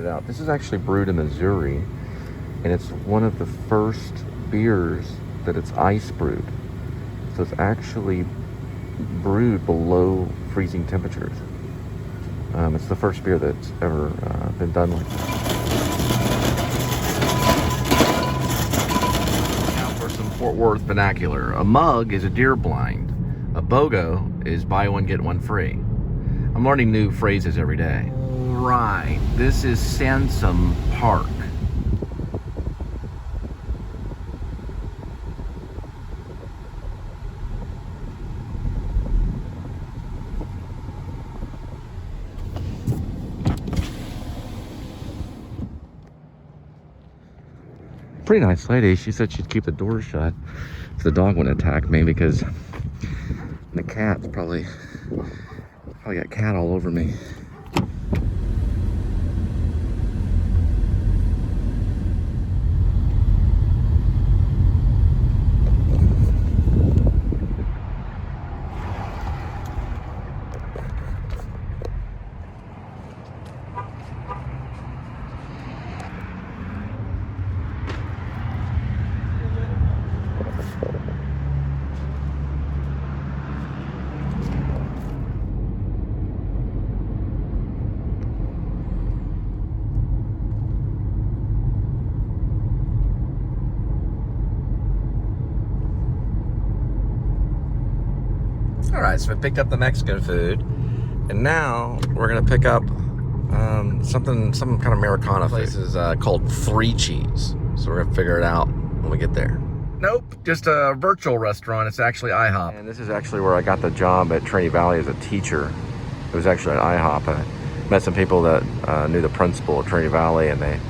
it out. This is actually brewed in Missouri, and it's one of the first beers that it's ice brewed. So it's actually brewed below freezing temperatures. It's the first beer that's ever been done like that. Now for some Fort Worth vernacular. A mug is a deer blind. A BOGO is buy one, get one free. I'm learning new phrases every day. Right, this is Sansom Park. Pretty nice lady. She said she'd keep the door shut so the dog wouldn't attack me, because the cat's probably got cat all over me. All right, so we picked up the Mexican food, and now we're gonna pick up some kind of Americana food. This is called Three Cheese, so we're gonna figure it out when we get there. Nope, just a virtual restaurant. It's actually IHOP. And this is actually where I got the job at Trinity Valley as a teacher. It was actually at IHOP. I met some people that knew the principal at Trinity Valley, and they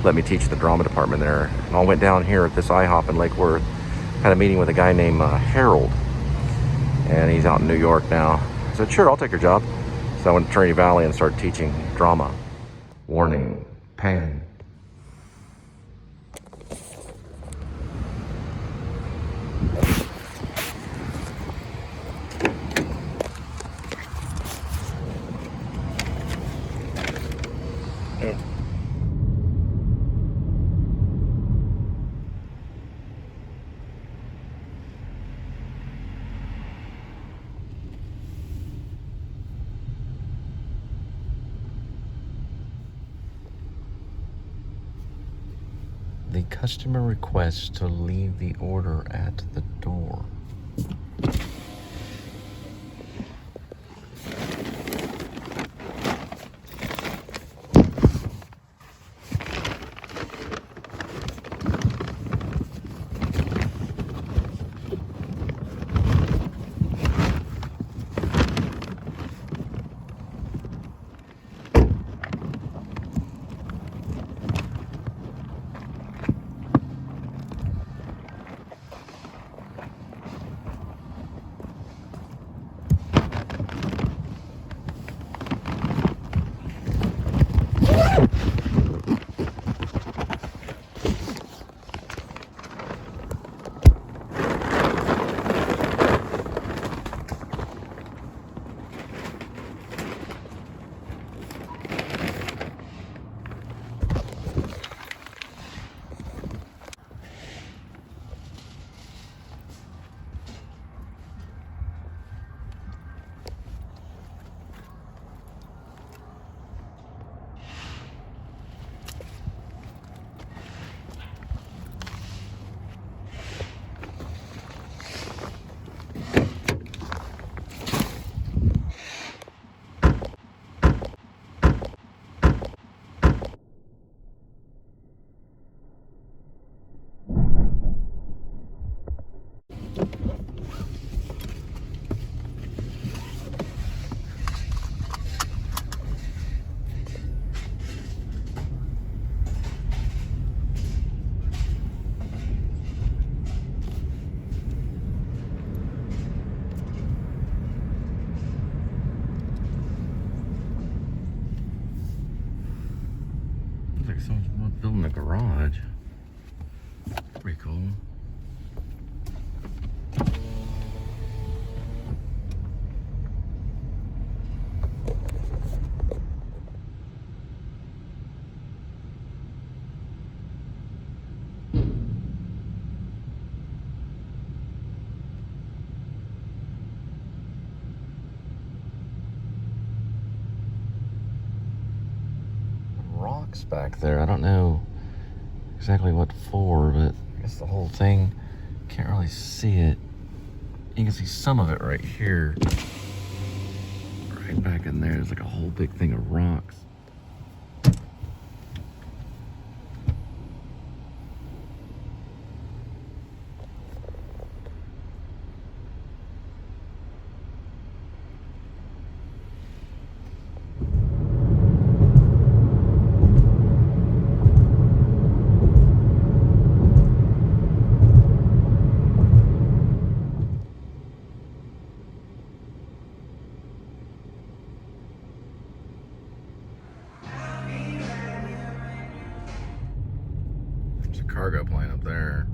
let me teach the drama department there. And I went down here at this IHOP in Lake Worth, had a meeting with a guy named Harold. And he's out in New York now. I said, sure, I'll take your job. So I went to Trinity Valley and started teaching drama. Warning, pan. The customer requests to leave the order at the door. Someone's building a garage. Pretty cool. rocks back there. I don't know exactly what for, but I guess the whole thing, can't really see it. You can see some of it right here. Right back in there, there's like a whole big thing of rocks. There's a cargo plane up there.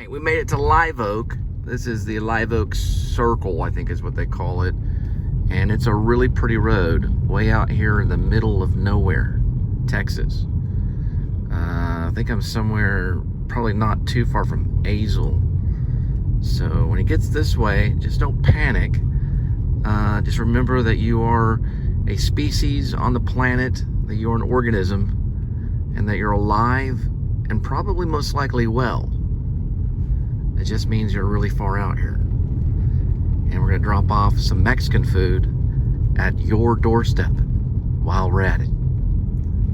We made it to Live Oak. This is the Live Oak Circle, I think is what they call it. And it's a really pretty road way out here in the middle of nowhere, Texas. I think I'm somewhere probably not too far from Azle. So when it gets this way, just don't panic. Just remember that you are a species on the planet, that you're an organism, and that you're alive and probably most likely well. It just means you're really far out here. And we're gonna drop off some Mexican food at your doorstep while we're at it.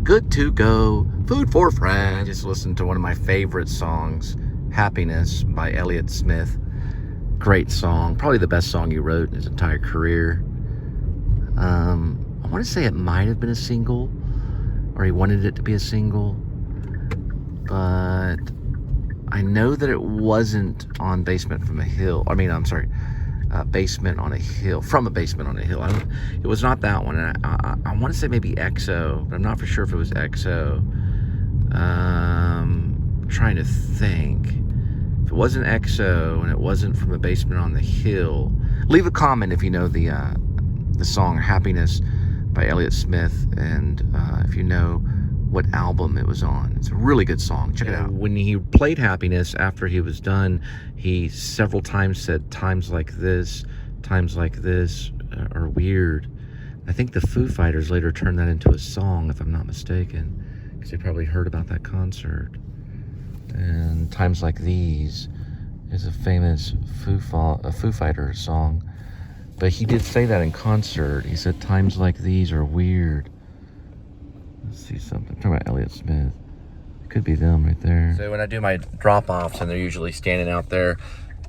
Good to go, food for friends. I just listened to one of my favorite songs, Happiness by Elliott Smith. Great song, probably the best song he wrote in his entire career. I wanna say it might have been a single, or he wanted it to be a single, but I know that it wasn't on Basement from a Hill. I mean, I'm sorry, Basement on a Hill, from a Basement on a Hill. It was not that one. And I want to say maybe EXO, but I'm not for sure if it was EXO. Trying to think. If it wasn't EXO and it wasn't from a Basement on the Hill, leave a comment if you know the song Happiness by Elliott Smith, and if you know what album it was on. It's a really good song. Check it out. When he played Happiness after he was done, he several times said times like this are weird. I think the Foo Fighters later turned that into a song, if I'm not mistaken, because they probably heard about that concert. And Times Like These is a famous Foo Fighters song, but he did say that in concert. He said times like these are weird. Let's see something. I'm talking about Elliott Smith. It could be them right there. So when I do my drop-offs, and they're usually standing out there,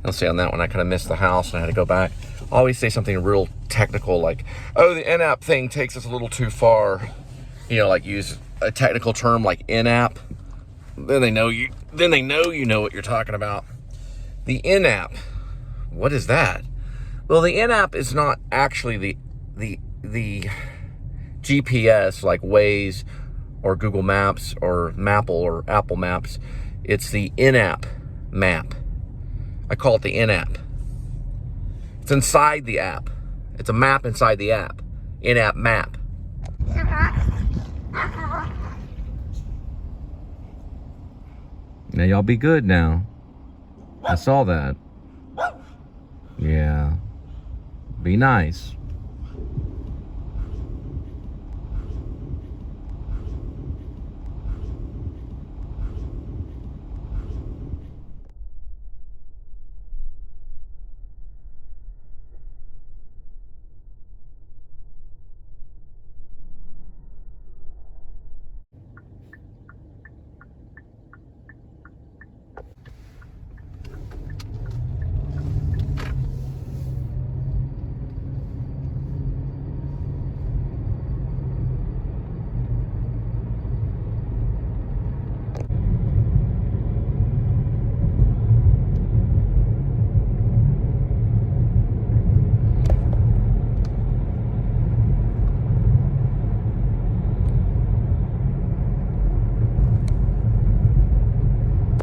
I'll say on that one I kind of missed the house and I had to go back. I always say something real technical like, oh, the in-app thing takes us a little too far. You know, like use a technical term like in-app. Then they know you know what you're talking about. The in-app. What is that? Well, the in-app is not actually the GPS like Waze or Google Maps or Mapple or Apple Maps. It's the in-app map. I call it the in-app. It's inside the app. It's a map inside the app. In-app map. Now y'all be good now. I saw that. Yeah. Be nice.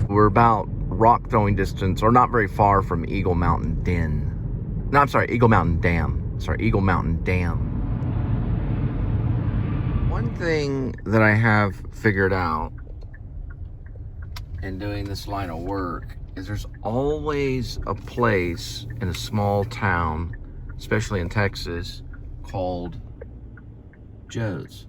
We're about rock throwing distance, or not very far from Eagle Mountain Den. No, I'm sorry, Eagle Mountain Dam. Sorry, Eagle Mountain Dam. One thing that I have figured out in doing this line of work is there's always a place in a small town, especially in Texas, called Joe's.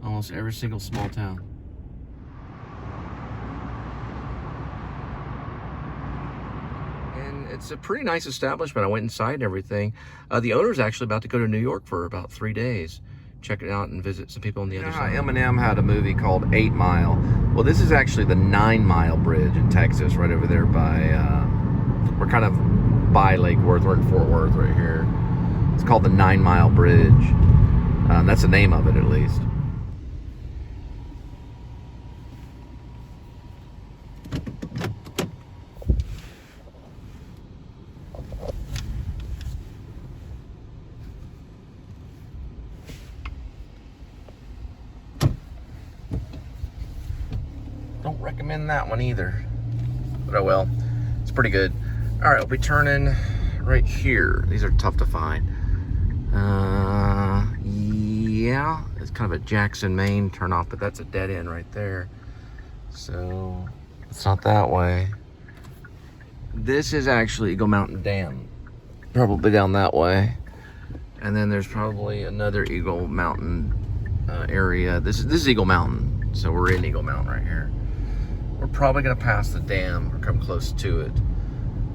Almost every single small town. And it's a pretty nice establishment. I went inside and everything. The owner's actually about to go to New York for about 3 days. Check it out and visit some people on the other side. Eminem had a movie called 8 Mile. Well, this is actually the 9 Mile Bridge in Texas, right over there by, we're kind of by Lake Worth. We're in Fort Worth right here. It's called the 9 Mile Bridge. That's the name of it, at least. Don't recommend that one either, but oh well, it's pretty good. All right, we'll be turning right here. These are tough to find. Yeah, it's kind of a Jackson, Maine turn off, but that's a dead end right there. So it's not that way. This is actually Eagle Mountain Dam, probably down that way. And then there's probably another Eagle Mountain area. This is Eagle Mountain, so we're in Eagle Mountain right here. We're probably gonna pass the dam or come close to it.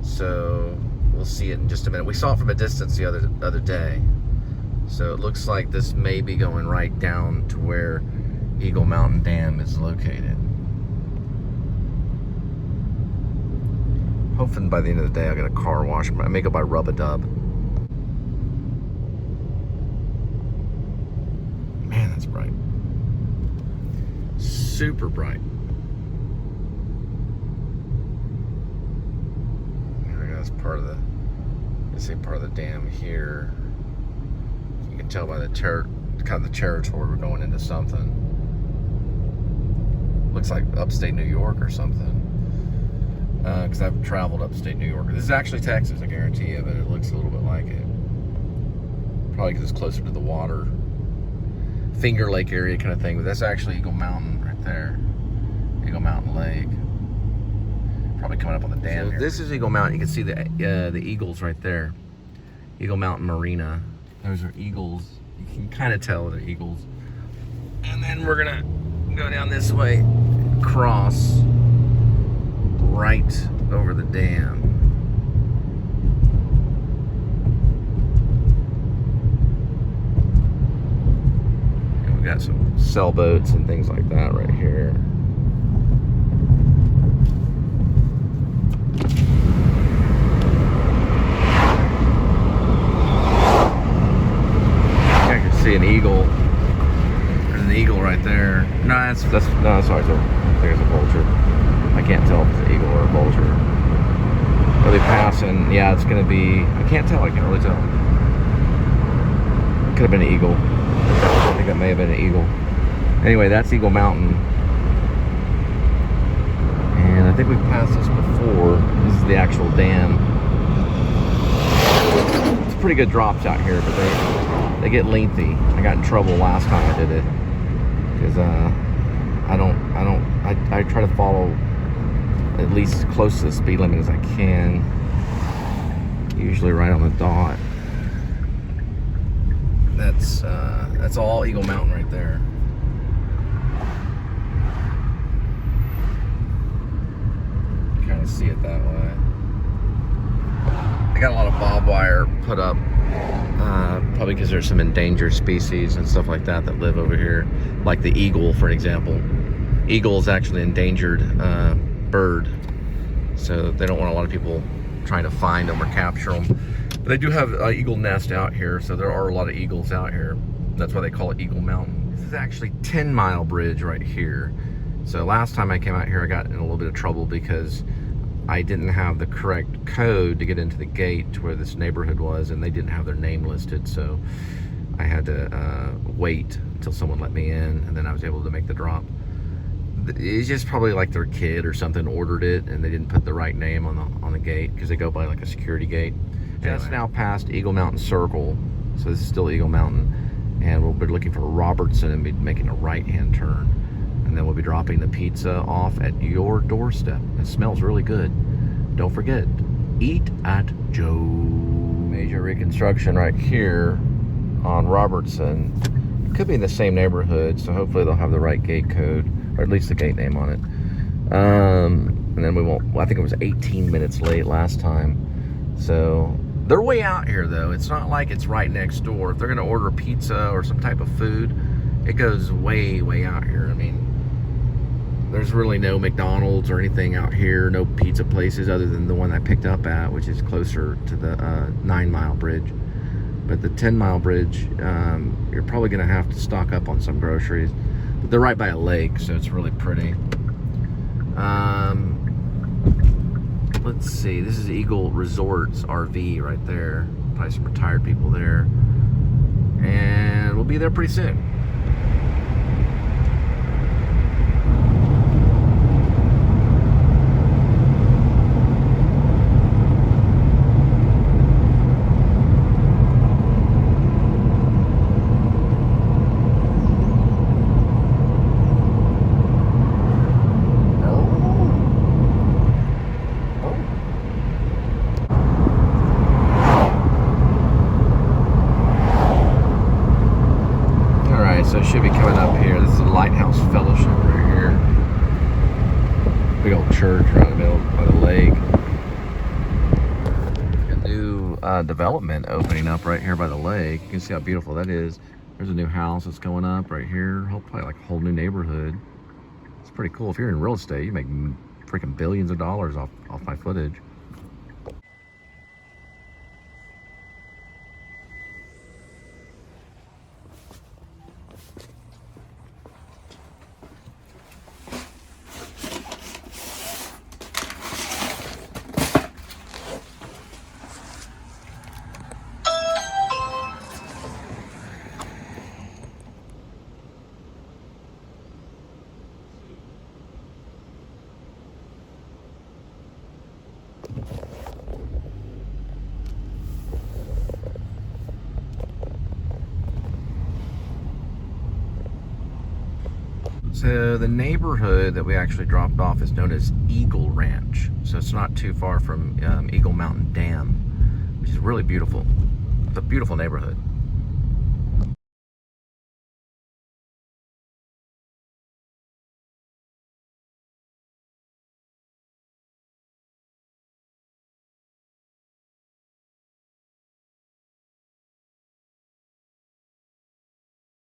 So we'll see it in just a minute. We saw it from a distance the other day. So it looks like this may be going right down to where Eagle Mountain Dam is located. Hoping by the end of the day I'll get a car wash. I may go by Rub-a-Dub. Man, that's bright. Super bright. That's part of the, let's say part of the dam here. You can tell by the kind of the territory we're going into something. Looks like upstate New York or something. Because I've traveled upstate New York. This is actually Texas, I guarantee you, but it looks a little bit like it. Probably because it's closer to the water. Finger Lake area kind of thing, but that's actually Eagle Mountain right there. Eagle Mountain Lake. Probably coming up on the dam. So this is Eagle Mountain. You can see the eagles right there. Eagle Mountain Marina. Those are eagles. You can kind of tell they're eagles. And then we're gonna go down this way, cross right over the dam. And we've got some sailboats and things like that right here. See an eagle. There's an eagle right there. No, that's no, sorry, I think it's a vulture. I can't tell if it's an eagle or a vulture. Are they passing? Yeah, it's gonna be. I can't tell. I can't really tell. could have been an eagle. I think that may have been an eagle. Anyway, that's Eagle Mountain. And I think we've passed this before. This is the actual dam. It's pretty good drops out here, but they get lengthy. I got in trouble last time I did it because I try to follow at least close to the speed limit as I can. Usually right on the dot. That's all Eagle Mountain right there. Kind of see it that way. They got a lot of barbed wire put up, probably because there's some endangered species and stuff like that that live over here, like the eagle, for example. Eagle is actually an endangered bird, so they don't want a lot of people trying to find them or capture them. But they do have an eagle nest out here, so there are a lot of eagles out here. That's why they call it Eagle Mountain. This is actually 10 Mile Bridge right here. So last time I came out here, I got in a little bit of trouble because I didn't have the correct code to get into the gate to where this neighborhood was, and they didn't have their name listed, so I had to wait until someone let me in, and then I was able to make the drop. It's just probably like their kid or something ordered it, and they didn't put the right name on the gate because they go by like a security gate. Anyway. Just now past Eagle Mountain Circle, so this is still Eagle Mountain, and we'll be looking for Robertson and be making a right-hand turn. And then we'll be dropping the pizza off at your doorstep. It smells really good. Don't forget, eat at Joe. Major reconstruction right here on Robertson. Could be in the same neighborhood, so hopefully they'll have the right gate code, or at least the gate name on it. And then we won't, well, I think it was 18 minutes late last time. So they're way out here though. It's not like it's right next door. If they're gonna order pizza or some type of food, it goes way, way out here. I mean, there's really no McDonald's or anything out here, no pizza places other than the one I picked up at, which is closer to the 9 Mile Bridge. But the 10 Mile Bridge, you're probably gonna have to stock up on some groceries. But they're right by a lake, so it's really pretty. Let's see, this is Eagle Resorts RV right there. Probably some retired people there. And we'll be there pretty soon. So it should be coming up here. This is a Lighthouse Fellowship right here. Big old church right in the middle by the lake. A new development opening up right here by the lake. You can see how beautiful that is. There's a new house that's going up right here. Hopefully like a whole new neighborhood. It's pretty cool. If you're in real estate, you make freaking billions of dollars off my footage. So the neighborhood that we actually dropped off is known as Eagle Ranch. So it's not too far from Eagle Mountain Dam, which is really beautiful. It's a beautiful neighborhood.